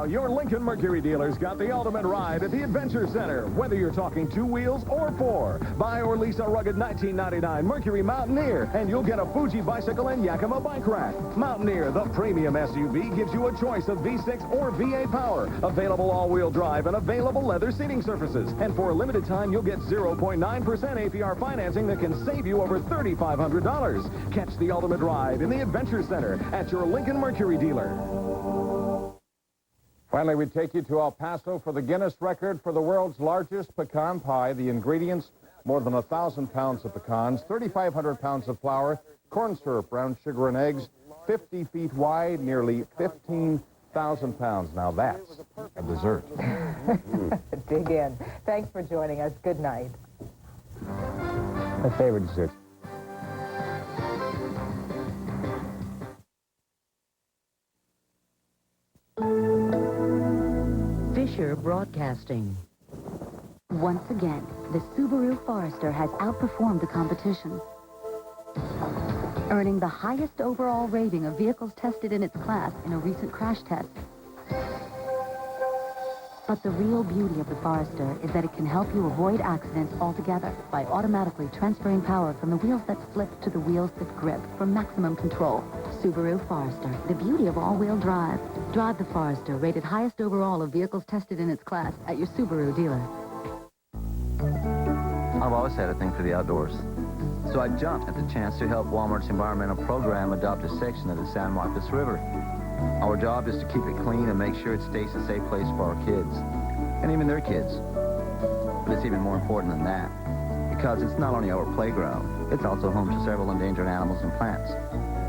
Now, your Lincoln Mercury dealer's got the ultimate ride at the Adventure Center. Whether you're talking 2 wheels or 4, buy or lease a rugged 1999 Mercury Mountaineer, and you'll get a Fuji bicycle and Yakima bike rack. Mountaineer, the premium SUV, gives you a choice of V6 or V8 power, available all-wheel drive, and available leather seating surfaces. And for a limited time, you'll get 0.9% APR financing that can save you over $3,500. Catch the ultimate ride in the Adventure Center at your Lincoln Mercury dealer. Finally, we take you to El Paso for the Guinness record for the world's largest pecan pie. The ingredients, more than 1,000 pounds of pecans, 3,500 pounds of flour, corn syrup, brown sugar, and eggs, 50 feet wide, nearly 15,000 pounds. Now that's a dessert. Dig in. Thanks for joining us. Good night. My favorite dessert. Fisher Broadcasting. Once again, the Subaru Forester has outperformed the competition, earning the highest overall rating of vehicles tested in its class in a recent crash test. But the real beauty of the Forester is that it can help you avoid accidents altogether by automatically transferring power from the wheels that slip to the wheels that grip for maximum control. Subaru Forester, the beauty of all-wheel drive. Drive the Forester, rated highest overall of vehicles tested in its class at your Subaru dealer. I've always had a thing for the outdoors. So I jumped at the chance to help Walmart's environmental program adopt a section of the San Marcos River. Our job is to keep it clean and make sure it stays a safe place for our kids, and even their kids. But it's even more important than that, because it's not only our playground, it's also home to several endangered animals and plants.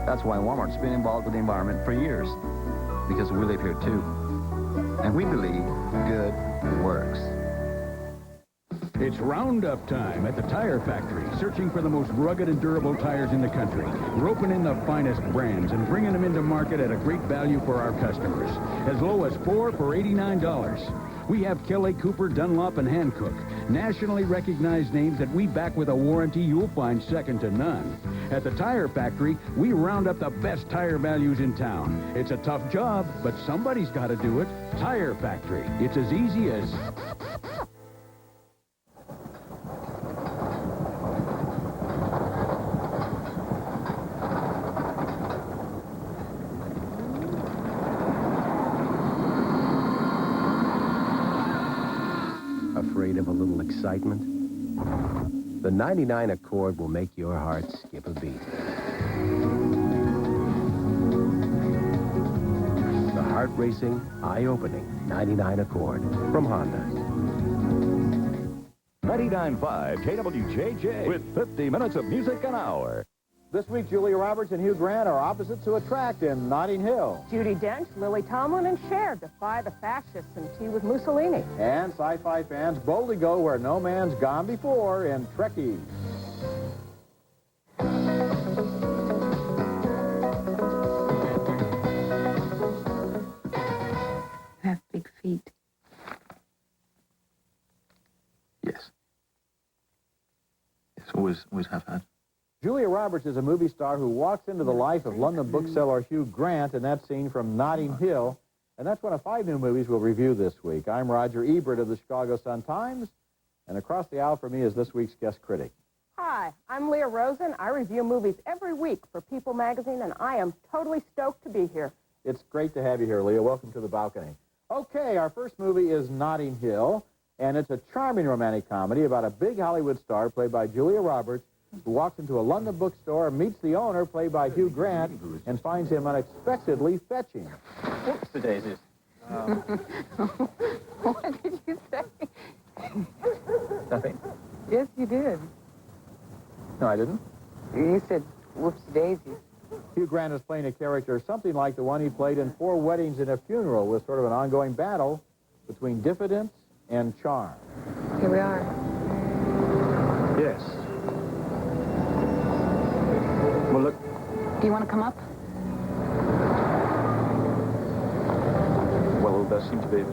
That's why Walmart's been involved with the environment for years, because we live here too. And we believe good works. It's roundup time at the tire factory, searching for the most rugged and durable tires in the country. Roping in the finest brands and bringing them into market at a great value for our customers. As low as 4 for $89. We have Kelly, Cooper, Dunlop, and Hancock. Nationally recognized names that we back with a warranty you'll find second to none. At the tire factory, we round up the best tire values in town. It's a tough job, but somebody's got to do it. Tire factory. It's as easy as... Afraid of a little excitement? The 99 Accord will make your heart skip a beat. The heart-racing, eye-opening 99 Accord from Honda. 99.5 KWJJ with 50 minutes of music an hour. This week, Julia Roberts and Hugh Grant are opposites who attract in Notting Hill. Judi Dench, Lily Tomlin, and Cher defy the fascists and tea with Mussolini. And sci-fi fans boldly go where no man's gone before in Trekkies. You have big feet. Yes. Yes, always have had. Julia Roberts is a movie star who walks into the life of London bookseller Hugh Grant in that scene from Notting Hill. And that's one of 5 new movies we'll review this week. I'm Roger Ebert of the Chicago Sun-Times, and across the aisle from me is this week's guest critic. Hi, I'm Leah Rosen. I review movies every week for People magazine, and I am totally stoked to be here. It's great to have you here, Leah. Welcome to the balcony. Okay, our first movie is Notting Hill, and it's a charming romantic comedy about a big Hollywood star played by Julia Roberts who walks into a London bookstore, meets the owner, played by Hugh Grant, and finds him unexpectedly fetching. Whoops, the daisies. What did you say? Nothing. Yes, you did. No, I didn't. You said, whoops daisies. Hugh Grant is playing a character something like the one he played in 4 Weddings and a Funeral, with sort of an ongoing battle between diffidence and charm. Here we are. Yes. Well, look. Do you want to come up? Well, there seem to be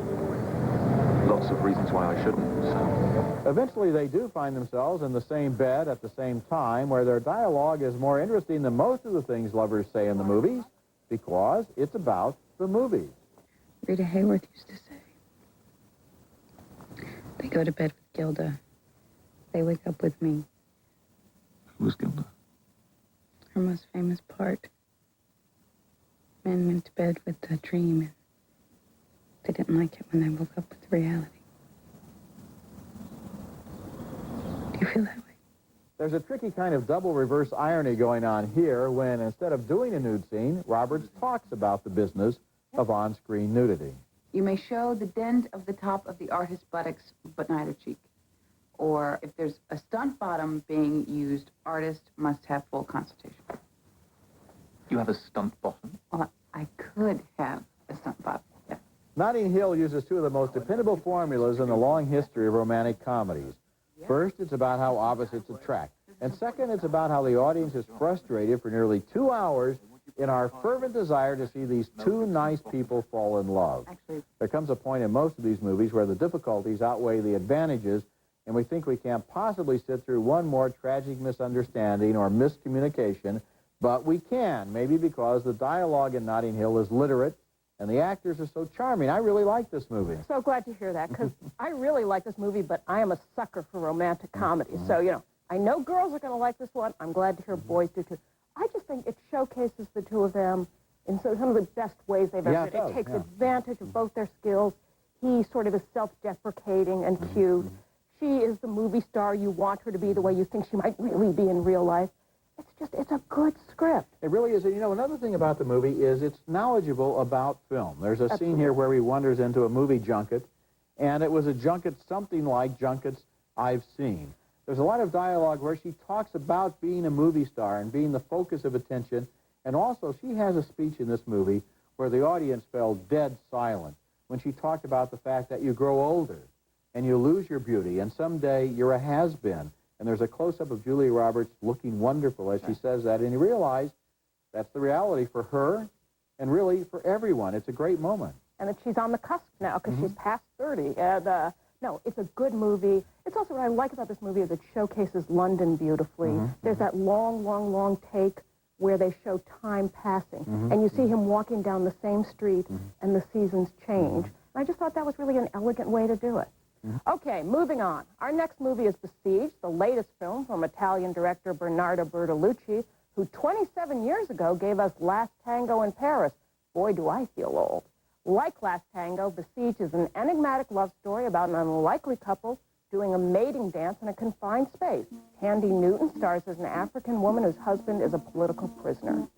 lots of reasons why I shouldn't, so... Eventually, they do find themselves in the same bed at the same time, where their dialogue is more interesting than most of the things lovers say in the movies, because it's about the movies. Rita Hayworth used to say. They go to bed with Gilda. They wake up with me. Who's Gilda? Her most famous part. Men went to bed with a dream, and they didn't like it when they woke up with reality. Do you feel that way? There's a tricky kind of double reverse irony going on here when instead of doing a nude scene, Roberts talks about the business of on-screen nudity. You may show the dent of the top of the artist's buttocks, but neither cheek. Or if there's a stunt bottom being used, artist must have full consultation. You have a stunt bottom? Well, I could have a stunt bottom, yes. Notting Hill uses two of the most dependable formulas in the long history of romantic comedies. First, it's about how opposites attract. And second, it's about how the audience is frustrated for nearly 2 hours in our fervent desire to see these two nice people fall in love. Actually, There comes a point in most of these movies where the difficulties outweigh the advantages, and we think we can't possibly sit through one more tragic misunderstanding or miscommunication, but we can, maybe because the dialogue in Notting Hill is literate and the actors are so charming. I really like this movie. So glad to hear that, because I really like this movie, but I am a sucker for romantic comedies. So, you know, I know girls are going to like this one. I'm glad to hear boys do, too. I just think it showcases the two of them in some of the best ways they've ever did. It takes advantage of both their skills. He sort of is self-deprecating and cute. She is the movie star you want her to be, the way you think she might really be in real life. It's a good script. It really is. And, you know, another thing about the movie is it's knowledgeable about film. There's a scene here where he wanders into a movie junket, and it was a junket something like junkets I've seen. There's a lot of dialogue where she talks about being a movie star and being the focus of attention, and also she has a speech in this movie where the audience fell dead silent when she talked about the fact that you grow older and you lose your beauty, and someday you're a has-been. And there's a close-up of Julia Roberts looking wonderful as she says that, and you realize that's the reality for her and really for everyone. It's a great moment. And that she's on the cusp now because she's past 30. And, no, it's a good movie. It's also what I like about this movie is it showcases London beautifully. There's that long, long, long take where they show time passing. And you see him walking down the same street and the seasons change. And I just thought that was really an elegant way to do it. Okay, moving on. Our next movie is Besieged, the latest film from Italian director Bernardo Bertolucci, who 27 years ago gave us Last Tango in Paris. Boy, do I feel old. Like Last Tango, Besieged is an enigmatic love story about an unlikely couple doing a mating dance in a confined space. Tandy Newton stars as an African woman whose husband is a political prisoner.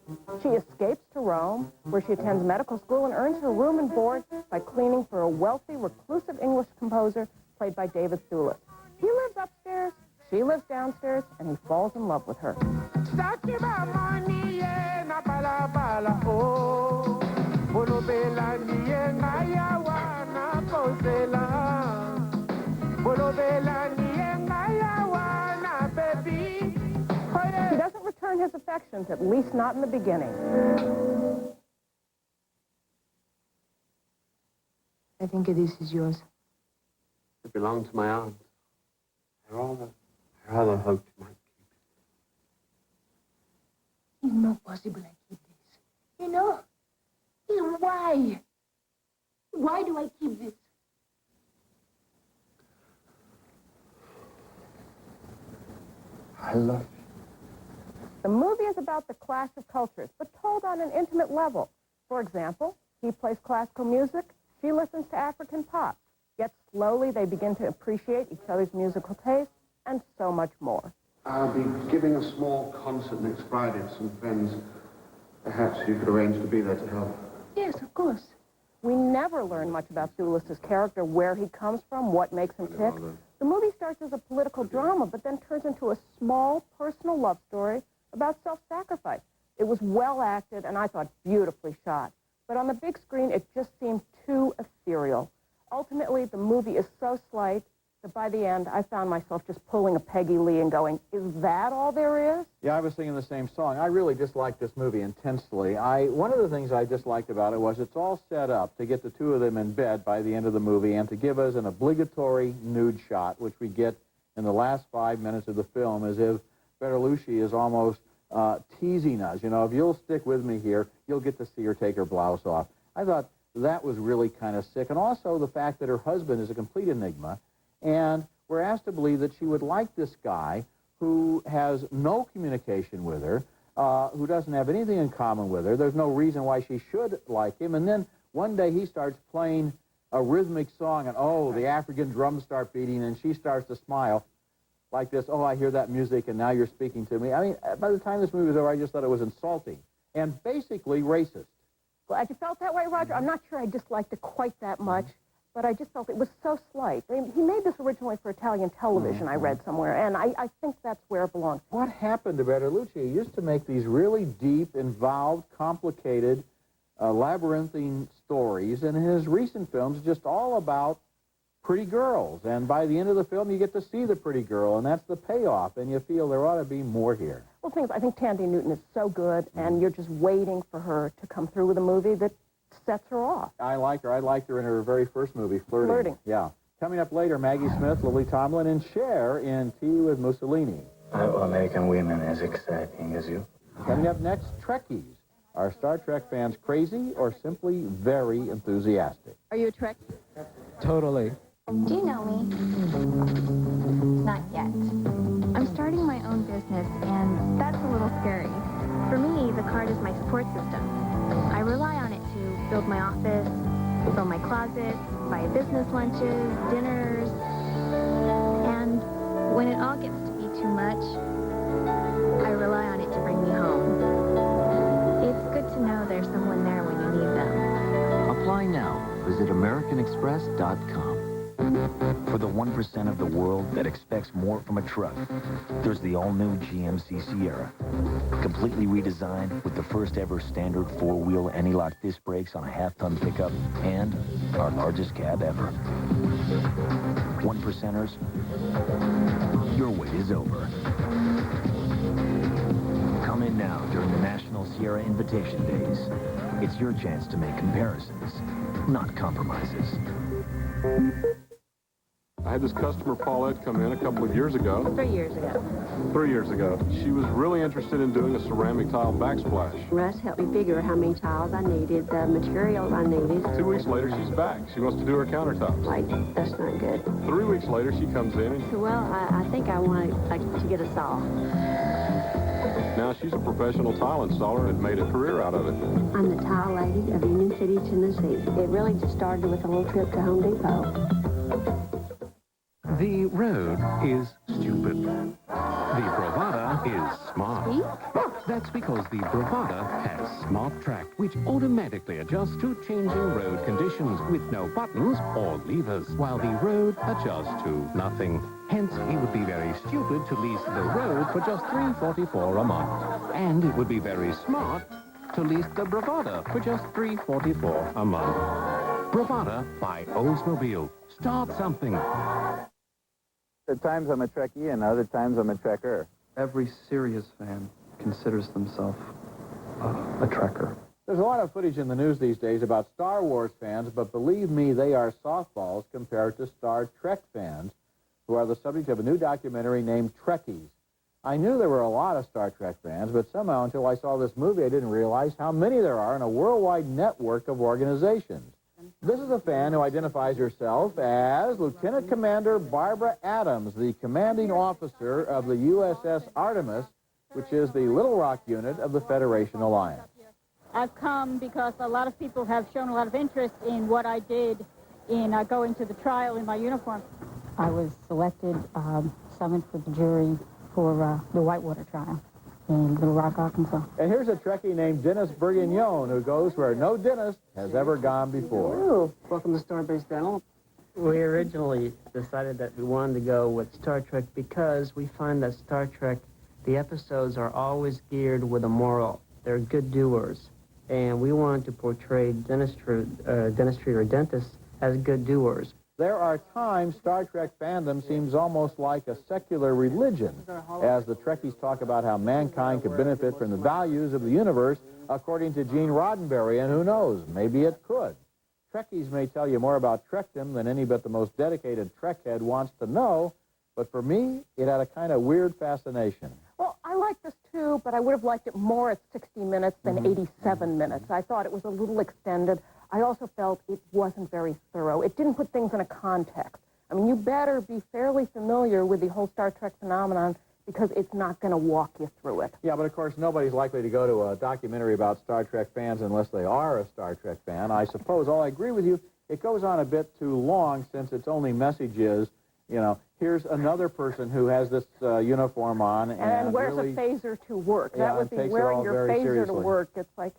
She escapes to Rome, where she attends medical school and earns her room and board by cleaning for a wealthy, reclusive English composer played by David Thewlis. He lives upstairs, she lives downstairs, and he falls in love with her. He doesn't return his affections, at least not in the beginning. I think this is yours. It belonged to my aunt. I rather hoped you might keep it. It's not possible I keep this. You know? Why? Why do I keep this? I love you. The movie is about the clash of cultures, but told on an intimate level. For example, he plays classical music, she listens to African pop. Yet slowly they begin to appreciate each other's musical taste, and so much more. I'll be giving a small concert next Friday with some friends. Perhaps you could arrange to be there to help. Yes, of course. We never learn much about Thewlis's character, where he comes from, what makes him tick. The movie starts as a political drama, but then turns into a small, personal love story about self-sacrifice. It was well acted, and I thought beautifully shot. But on the big screen, it just seemed too ethereal. Ultimately, the movie is so slight that by the end, I found myself just pulling a Peggy Lee and going, is that all there is? Yeah, I was singing the same song. I really disliked this movie intensely. One of the things I disliked about it was it's all set up to get the two of them in bed by the end of the movie and to give us an obligatory nude shot, which we get in the last 5 minutes of the film, as if Bertolucci is almost teasing us. You know, if you'll stick with me here, you'll get to see her take her blouse off. I thought that was really kind of sick. And also the fact that her husband is a complete enigma, and we're asked to believe that she would like this guy who has no communication with her, who doesn't have anything in common with her. There's no reason why she should like him. And then one day he starts playing a rhythmic song, and oh, the African drums start beating, and she starts to smile like this. Oh, I hear that music, and now you're speaking to me. I mean, by the time this movie was over, I just thought it was insulting and basically racist. Well, you felt that way, Roger? I'm not sure I disliked it quite that much, but I just felt it was so slight. I mean, he made this originally for Italian television, I read somewhere, and I think that's where it belongs. What happened to Bertolucci? He used to make these really deep, involved, complicated, labyrinthine stories, and his recent films are just all about pretty girls. And by the end of the film, you get to see the pretty girl, and that's the payoff, and you feel there ought to be more here. Well, I think Tandy Newton is so good, and you're just waiting for her to come through with a movie that sets her off. I like her. I liked her in her very first movie, Flirting. Yeah. Coming up later, Maggie Smith, Lily Tomlin, and Cher in Tea with Mussolini. American women as exciting as you. Coming up next, Trekkies. Are Star Trek fans crazy or simply very enthusiastic? Are you a Trekkie? Totally. Do you know me? Not yet. I'm starting my own business, and that's a little scary. For me, the card is my support system. I rely on it to build my office, fill my closet, buy business lunches, dinners, and when it all gets to be too much, I rely on it to bring me home. It's good to know there's someone there when you need them. Apply now. Visit AmericanExpress.com. For the 1% of the world that expects more from a truck, there's the all-new GMC Sierra. Completely redesigned with the first ever standard four-wheel anti-lock disc brakes on a half-ton pickup and our largest cab ever. 1%ers, your wait is over. Come in now during the National Sierra Invitation Days. It's your chance to make comparisons, not compromises. I had this customer, Paulette, come in a couple of years ago. 3 years ago. 3 years ago. She was really interested in doing a ceramic tile backsplash. Russ helped me figure how many tiles I needed, the materials I needed. 2 weeks later, she's back. She wants to do her countertops. Like, that's not good. 3 weeks later, she comes in and... Well, I think I want to get a saw. Now she's a professional tile installer and made a career out of it. I'm the tile lady of Union City, Tennessee. It really just started with a little trip to Home Depot. The road is stupid. The Bravada is smart. That's because the Bravada has Smart Track, which automatically adjusts to changing road conditions with no buttons or levers, while the road adjusts to nothing. Hence, it would be very stupid to lease the road for just $3.44 a month. And it would be very smart to lease the Bravada for just $3.44 a month. Bravada by Oldsmobile. Start something. At times I'm a Trekkie and other times I'm a Trekker. Every serious fan considers themselves a Trekker. There's a lot of footage in the news these days about Star Wars fans, but believe me, they are softballs compared to Star Trek fans, who are the subject of a new documentary named Trekkies. I knew there were a lot of Star Trek fans, but somehow until I saw this movie, I didn't realize how many there are in a worldwide network of organizations. This is a fan who identifies herself as Lieutenant Commander Barbara Adams, the commanding officer of the USS Artemis, which is the Little Rock unit of the Federation Alliance. I've come because a lot of people have shown a lot of interest in what I did in going to the trial in my uniform. I was selected, summoned for the jury for the Whitewater trial in Little Rock, Arkansas. And here's a Trekkie named Dennis Bourguignon who goes where no dentist has ever gone before. Ooh. Welcome to Starbase Dental. We originally decided that we wanted to go with Star Trek because we find that Star Trek, the episodes are always geared with a moral. They're good doers. And we wanted to portray dentistry or dentists as good doers. There are times Star Trek fandom seems almost like a secular religion, as the Trekkies talk about how mankind could benefit from the values of the universe, according to Gene Roddenberry, and who knows, maybe it could. Trekkies may tell you more about Trekdom than any but the most dedicated Trekhead wants to know, but for me, it had a kind of weird fascination. Well, I like this too, but I would have liked it more at 60 minutes than 87 minutes. I thought it was a little extended. I also felt it wasn't very thorough. It didn't put things in a context. I mean, you better be fairly familiar with the whole Star Trek phenomenon because it's not going to walk you through it. Yeah, but of course, nobody's likely to go to a documentary about Star Trek fans unless they are a Star Trek fan. I suppose, I agree with you, it goes on a bit too long since its only message is, you know, here's another person who has this uniform on and wears really, a phaser to work. Yeah, that would be takes it wearing all your very phaser seriously. to work. It's like,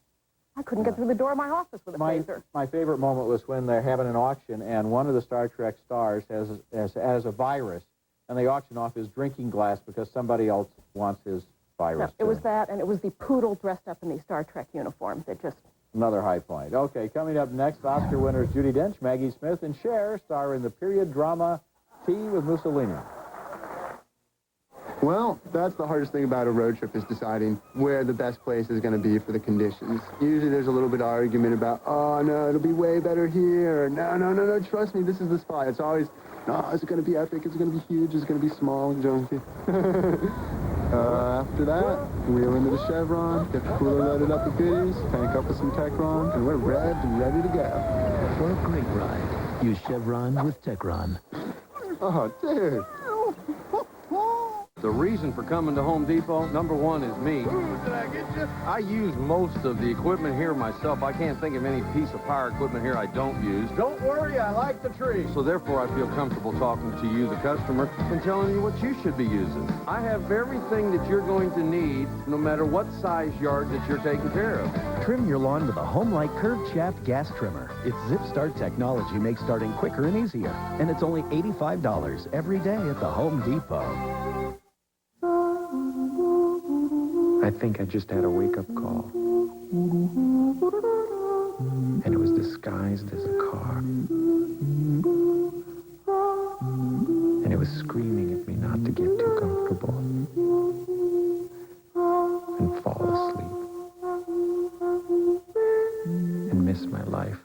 I couldn't get through the door of my office with a phaser. My favorite moment was when they're having an auction and one of the Star Trek stars has a virus, and they auction off his drinking glass because somebody else wants his virus. No, it was that, and it was the poodle dressed up in the Star Trek uniform that just... Another high point. Okay, coming up next, Oscar winners Judi Dench, Maggie Smith, and Cher star in the period drama Tea with Mussolini. Well, that's the hardest thing about a road trip is deciding where the best place is going to be for the conditions. Usually there's a little bit of argument about, oh, no, it'll be way better here. Or, no, trust me, this is the spot. It's always, no, is it going to be epic? Is it going to be huge? Is it going to be small and junky? After that, wheel into the Chevron, get the cooler loaded up with goodies, tank up with some Techron, and we're revved and ready to go. For a great ride, use Chevron with Techron. Oh, dude. The reason for coming to Home Depot, number one, is me. Did I get you? I use most of the equipment here myself. I can't think of any piece of power equipment here I don't use. Don't worry, I like the tree. So therefore, I feel comfortable talking to you, the customer, and telling you what you should be using. I have everything that you're going to need, no matter what size yard that you're taking care of. Trim your lawn with a Home-like curved shaft gas trimmer. Its Zip Start technology makes starting quicker and easier. And it's only $85 every day at the Home Depot. I think I just had a wake-up call. And it was disguised as a car. And it was screaming at me not to get too comfortable and fall asleep and miss my life.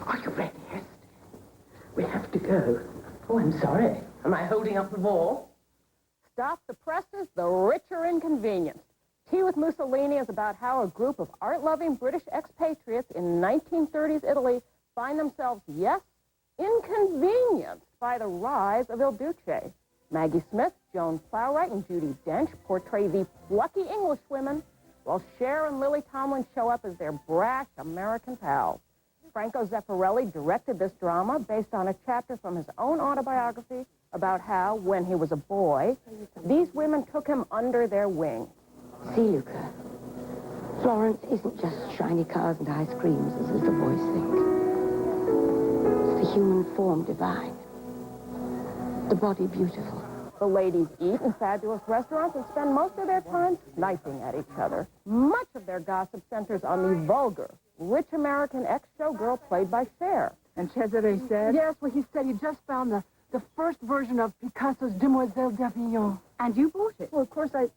Are you ready, Hester? We have to go. Oh, I'm sorry. Am I holding up the ball? Stop the presses, the rich are inconvenienced. Tea with Mussolini is about how a group of art-loving British expatriates in 1930s Italy find themselves, yes, inconvenienced by the rise of Il Duce. Maggie Smith, Joan Plowright, and Judi Dench portray the plucky Englishwomen, while Cher and Lily Tomlin show up as their brash American pals. Franco Zeffirelli directed this drama based on a chapter from his own autobiography about how, when he was a boy, these women took him under their wing. See, Luca, Florence isn't just shiny cars and ice creams, as the boys think. It's the human form divine, the body beautiful. The ladies eat in fabulous restaurants and spend most of their time sniping at each other. Much of their gossip centers on the vulgar, rich American ex-showgirl played by Cher. And Cesare said? Yes, well, he said he just found the first version of Picasso's Demoiselle d'Avignon. And you bought it? Well, of course I...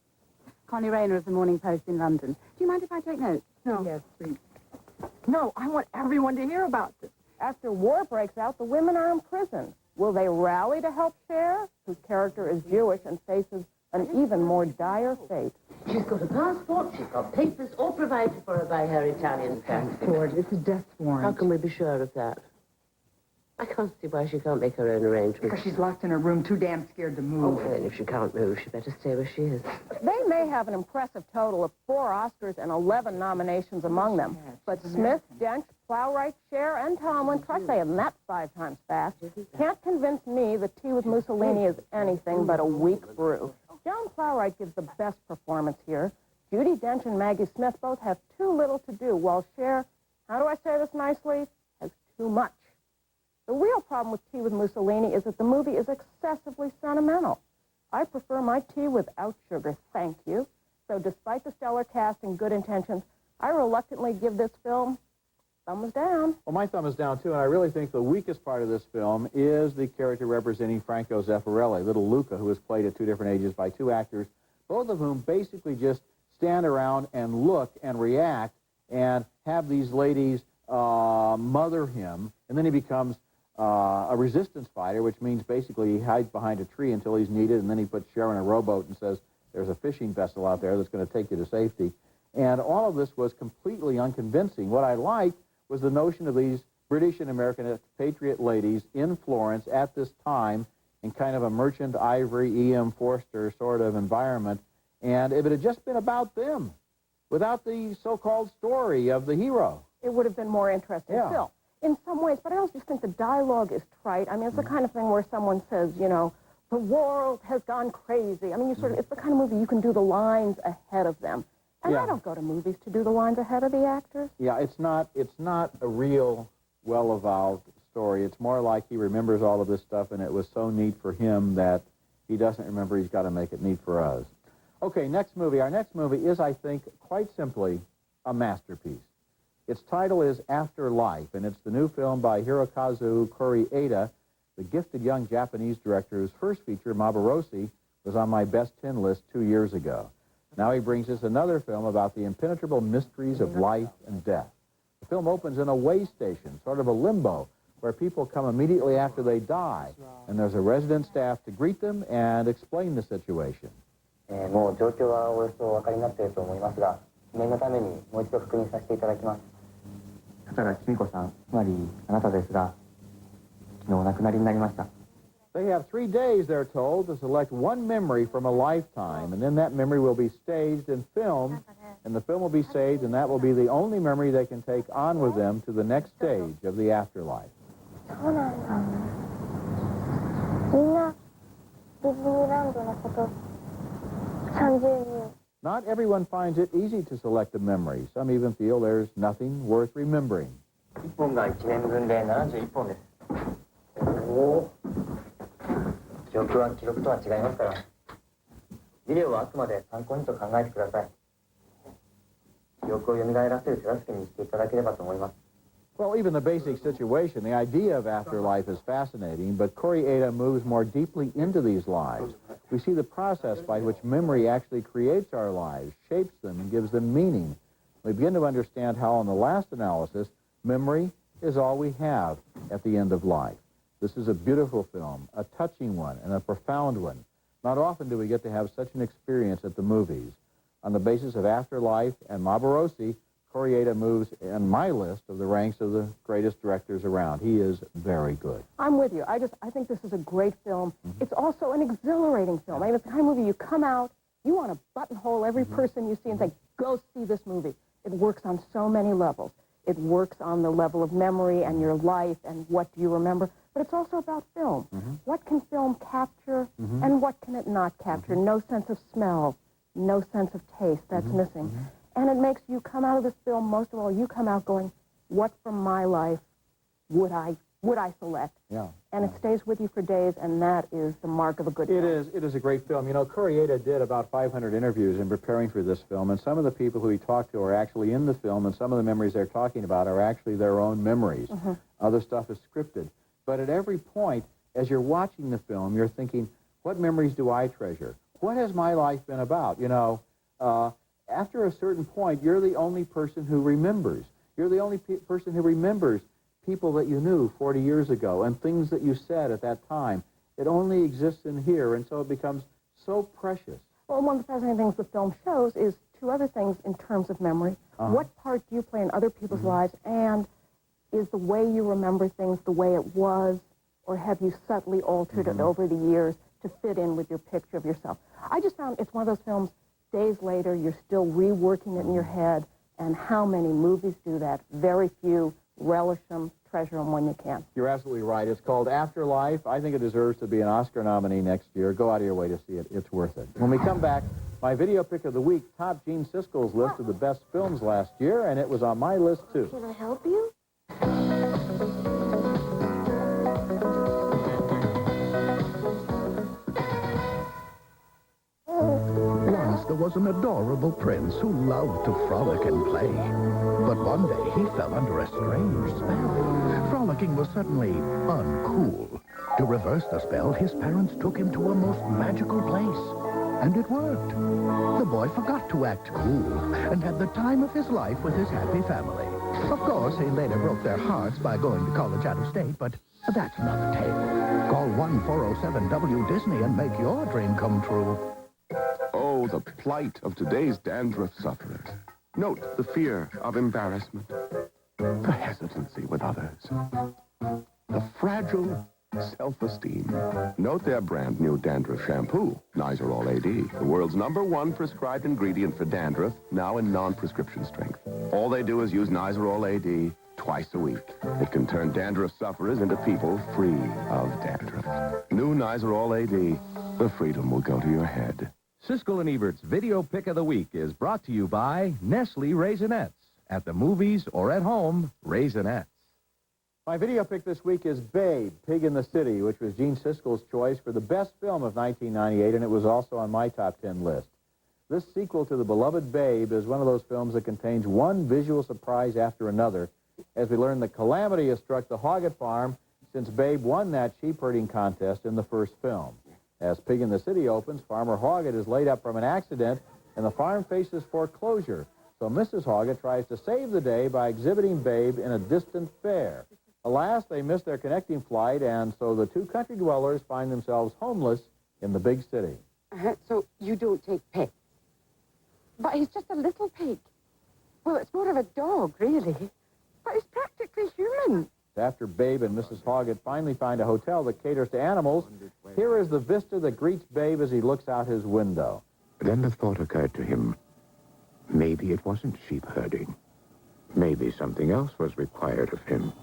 Connie Rayner of the Morning Post in London. Do you mind if I take notes? No. Yes, please. No, I want everyone to hear about this. After war breaks out, the women are imprisoned. Will they rally to help Cher, whose character is Jewish and faces an even more dire fate? She's got a passport, she's got papers, all provided for her by her Italian family. Passport, it's a death warrant. How can we be sure of that? I can't see why she can't make her own arrangements. Because she's locked in her room, too damn scared to move. Oh, and if she can't move, she better stay where she is. They may have an impressive total of 4 Oscars and 11 nominations among them. But Smith, Dench, Plowright, Cher, and Tomlin, try saying that 5 times fast, can't convince me that Tea with Mussolini is anything but a weak brew. Joan Plowright gives the best performance here. Judi Dench and Maggie Smith both have too little to do, while Cher, how do I say this nicely, has too much. The real problem with Tea with Mussolini is that the movie is excessively sentimental. I prefer my tea without sugar, thank you. So despite the stellar cast and good intentions, I reluctantly give this film thumbs down. Well, my thumb is down, too, and I really think the weakest part of this film is the character representing Franco Zeffirelli, little Luca, who is played at 2 different ages by 2 actors, both of whom basically just stand around and look and react and have these ladies mother him, and then he becomes a resistance fighter, which means basically he hides behind a tree until he's needed, and then he puts Cher in a rowboat and says, there's a fishing vessel out there that's going to take you to safety. And all of this was completely unconvincing. What I liked was the notion of these British and American expatriate ladies in Florence at this time in kind of a Merchant Ivory, E.M. Forster sort of environment. And if it had just been about them, without the so-called story of the hero, it would have been more interesting Yeah. still. In some ways, but I also just think the dialogue is trite. I mean, it's the kind of thing where someone says, you know, the world has gone crazy. I mean, you sort of, it's the kind of movie you can do the lines ahead of them. And I don't go to movies to do the lines ahead of the actors. Yeah, it's not a real well-evolved story. It's more like he remembers all of this stuff, and it was so neat for him that he doesn't remember he's got to make it neat for us. Okay, next movie. Our next movie is, I think, quite simply a masterpiece. Its title is After Life, and it's the new film by Hirokazu Koreeda, the gifted young Japanese director whose first feature, Maborosi, was on my best 10 list 2 years ago. Now he brings us another film about the impenetrable mysteries of life and death. The film opens in a way station, sort of a limbo, where people come immediately after they die, and there's a resident staff to greet them and explain the situation. もう状況はおよそお分かりになっていると思いますが、念のためにもう一度確認させていただきます。片田公子さん、つまりあなたですが、昨日お亡くなりになりました。 They have 3 days, they're told, to select one memory from a lifetime, and then that memory will be staged and filmed, and the film will be saved, and that will be the only memory they can take on with them to the next stage of the afterlife. そうなんだ。みんなディズニーランドのこと30人。 Not everyone finds it easy to select a memory. Some even feel there's nothing worth remembering. 1本が1年分で71本です。おお。記憶は記録とは違いますから。ビデオはあくまで参考にと考えてください。記憶を蘇らせる手助けにしていただければと思います。 Well, even the basic situation, the idea of afterlife is fascinating, but Koreeda moves more deeply into these lives. We see the process by which memory actually creates our lives, shapes them, and gives them meaning. We begin to understand how, in the last analysis, memory is all we have at the end of life. This is a beautiful film, a touching one, and a profound one. Not often do we get to have such an experience at the movies. On the basis of Afterlife and Maborosi, Koreeda moves in my list of the ranks of the greatest directors around. He is very good. I'm with you. I think this is a great film. It's also an exhilarating film. I mean, it's the kind of movie you come out, you want to buttonhole every person you see and say, go see this movie. It works on so many levels. It works on the level of memory and your life and what do you remember. But it's also about film. What can film capture and what can it not capture? No sense of smell, no sense of taste. That's missing. And it makes you come out of this film, most of all, you come out going, what from my life would I select? Yeah. And it stays with you for days, and that is the mark of a good film. It is a great film. You know, Koreeda did about 500 interviews in preparing for this film, and some of the people who he talked to are actually in the film, and some of the memories they're talking about are actually their own memories. Other stuff is scripted. But at every point, as you're watching the film, you're thinking, what memories do I treasure? What has my life been about? You know, after a certain point, you're the only person who remembers. You're the only person who remembers people that you knew 40 years ago and things that you said at that time. It only exists in here, and so it becomes so precious. Well, one of the fascinating things the film shows is two other things in terms of memory. What part do you play in other people's lives, and is the way you remember things the way it was, or have you subtly altered it over the years to fit in with your picture of yourself? I just found it's one of those films, days later, you're still reworking it in your head, and how many movies do that? Very few. Relish them, treasure them when you can. You're absolutely right. It's called Afterlife. I think it deserves to be an Oscar nominee next year. Go out of your way to see it. It's worth it. When we come back, my video pick of the week topped Gene Siskel's list of the best films last year, and it was on my list, too. Can I help you? Once there was an adorable prince who loved to frolic and play. But one day he fell under a strange spell. Frolicking was suddenly uncool. To reverse the spell, his parents took him to a most magical place. And it worked. The boy forgot to act cool and had the time of his life with his happy family. Of course, he later broke their hearts by going to college out of state, but that's another tale. Call 1-407-WDisney and make your dream come true. Oh, the plight of today's dandruff sufferers. Note the fear of embarrassment, the hesitancy with others, the fragile self-esteem. Note their brand new dandruff shampoo, Nizoral AD, the world's #1 prescribed ingredient for dandruff, now in non-prescription strength. All they do is use Nizoral AD twice a week. It can turn dandruff sufferers into people free of dandruff. New Nizoral AD, the freedom will go to your head. Siskel and Ebert's Video Pick of the Week is brought to you by Nestle Raisinets. At the movies or at home, Raisinets. My video pick this week is Babe, Pig in the City, which was Gene Siskel's choice for the best film of 1998, and it was also on my top 10 list. This sequel to the beloved Babe is one of those films that contains one visual surprise after another, as we learn the calamity has struck the Hoggett farm since Babe won that sheep herding contest in the first film. As Pig in the City opens, Farmer Hoggett is laid up from an accident, and the farm faces foreclosure. So Mrs. Hoggett tries to save the day by exhibiting Babe in a distant fair. Alas, they miss their connecting flight, and so the two country dwellers find themselves homeless in the big city. So you don't take pets? But he's just a little pig. Well, it's more of a dog, really. But he's practically human. After Babe and Mrs. Hoggett finally find a hotel that caters to animals, here is the vista that greets Babe as he looks out his window. Then the thought occurred to him, maybe it wasn't sheep herding. Maybe something else was required of him.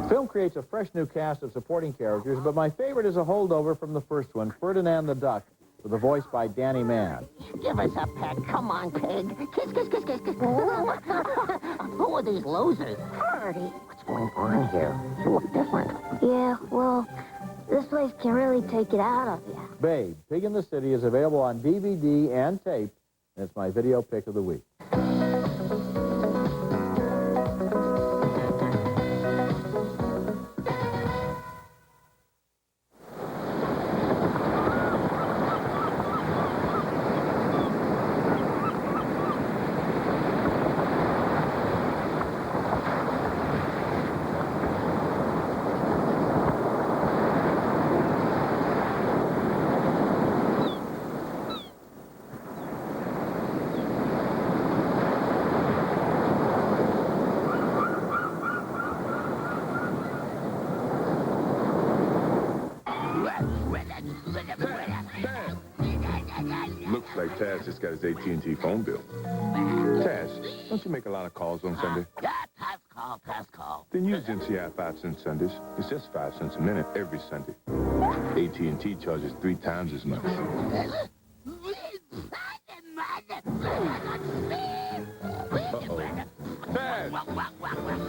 The film creates a fresh new cast of supporting characters, but my favorite is a holdover from the first one, Ferdinand the Duck, with a voice by Danny Mann. Give us a peck. Come on, pig. Kiss, kiss, kiss, kiss, kiss. Who are these losers? Hurry. What's going on here? You look different. Yeah, well, this place can really take it out of you. Babe, Pig in the City is available on DVD and tape, and it's my video pick of the week. Looks like Taz just got his AT&T phone bill. Taz, don't you make a lot of calls on Sunday? Yeah, pass call. Then use NCI 5-cent Sundays. It's just 5 cents a minute every Sunday. AT&T charges 3 times as much. Uh-oh. Taz,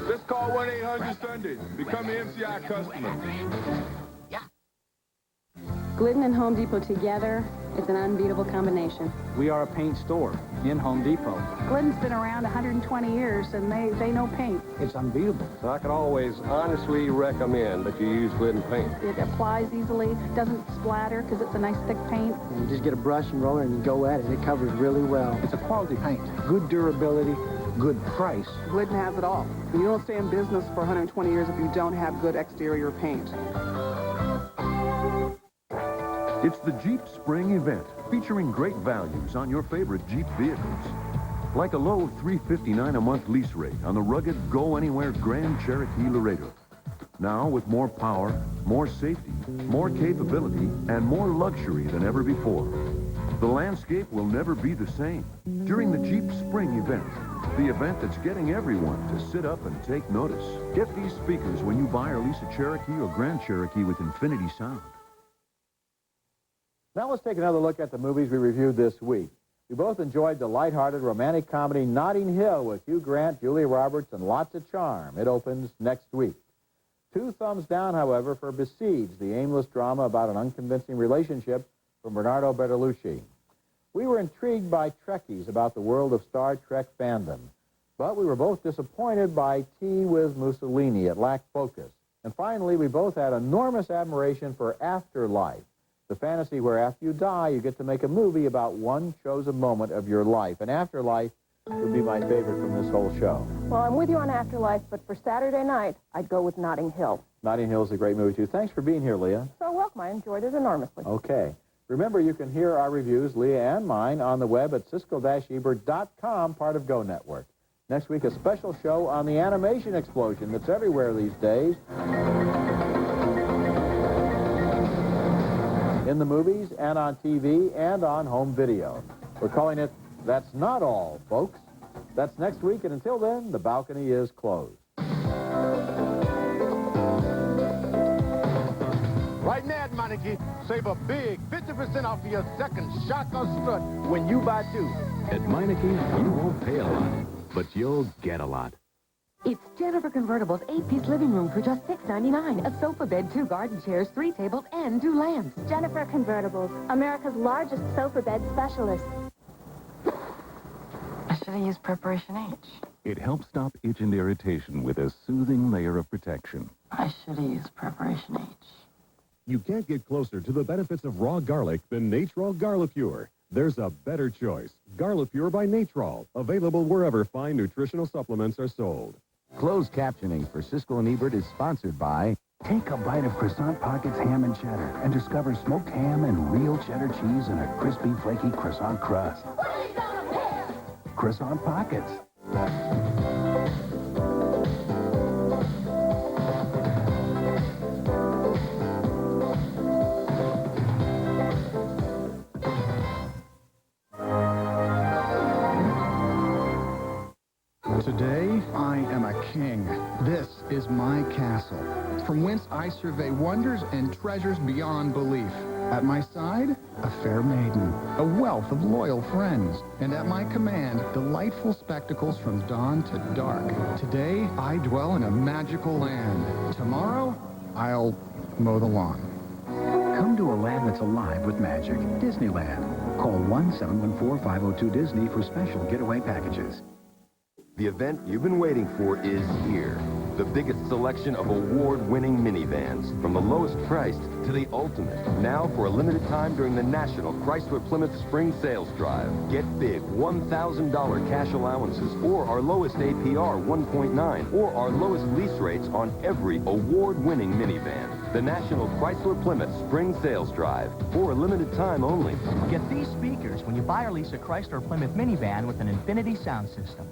just call 1-800-SUNDAY. Become an NCI customer. Glidden and Home Depot together, it's an unbeatable combination. We are a paint store in Home Depot. Glidden's been around 120 years, and they know paint. It's unbeatable. So I can always honestly recommend that you use Glidden paint. It applies easily, doesn't splatter because it's a nice thick paint. And you just get a brush and roller and you go at it. It covers really well. It's a quality paint. Good durability, good price. Glidden has it all. You don't stay in business for 120 years if you don't have good exterior paint. It's the Jeep Spring event, featuring great values on your favorite Jeep vehicles. Like a low $359 a month lease rate on the rugged Go Anywhere Grand Cherokee Laredo. Now with more power, more safety, more capability, and more luxury than ever before. The landscape will never be the same during the Jeep Spring event. The event that's getting everyone to sit up and take notice. Get these speakers when you buy or lease a Cherokee or Grand Cherokee with Infinity Sound. Now let's take another look at the movies we reviewed this week. We both enjoyed the lighthearted romantic comedy Notting Hill with Hugh Grant, Julia Roberts, and lots of charm. It opens next week. 2 thumbs down, however, for Besieged, the aimless drama about an unconvincing relationship from Bernardo Bertolucci. We were intrigued by Trekkies about the world of Star Trek fandom, but we were both disappointed by Tea with Mussolini. It lacked focus. And finally, we both had enormous admiration for Afterlife, the fantasy where after you die, you get to make a movie about one chosen moment of your life. And Afterlife would be my favorite from this whole show. Well, I'm with you on Afterlife, but for Saturday night, I'd go with Notting Hill. Notting Hill is a great movie, too. Thanks for being here, Leah. So welcome. I enjoyed it enormously. Okay. Remember, you can hear our reviews, Leah and mine, on the web at Siskel-Ebert.com, part of Go Network. Next week, a special show on the animation explosion that's everywhere these days. In the movies and on TV and on home video. We're calling it That's Not All, folks. That's next week, and until then, the balcony is closed. Right now, Meineke, save a big 50% off of your second shock or strut when you buy two. At Meineke, you won't pay a lot, but you'll get a lot. It's Jennifer Convertible's 8-piece living room for just $6.99. A sofa bed, 2 garden chairs, 3 tables, and 2 lamps. Jennifer Convertibles, America's largest sofa bed specialist. I should have used Preparation H. It helps stop itch and irritation with a soothing layer of protection. I should have used Preparation H. You can't get closer to the benefits of raw garlic than Natrol Garlipure. There's a better choice. Garlipure by Natrol, available wherever fine nutritional supplements are sold. Closed captioning for Siskel and Ebert is sponsored by... Take a bite of Croissant Pockets ham and cheddar and discover smoked ham and real cheddar cheese in a crispy, flaky croissant crust. Croissant Pockets. Today, I am a king. This is my castle, from whence I survey wonders and treasures beyond belief. At my side, a fair maiden, a wealth of loyal friends, and at my command, delightful spectacles from dawn to dark. Today, I dwell in a magical land. Tomorrow, I'll mow the lawn. Come to a land that's alive with magic. Disneyland. Call 1-714-502-DISNEY for special getaway packages. The event you've been waiting for is here. The biggest selection of award-winning minivans, from the lowest priced to the ultimate. Now for a limited time during the National Chrysler Plymouth Spring Sales Drive. Get big $1,000 cash allowances, or our lowest APR 1.9, or our lowest lease rates on every award-winning minivan. The National Chrysler Plymouth Spring Sales Drive, for a limited time only. Get these speakers when you buy or lease a Chrysler Plymouth minivan with an Infinity sound system.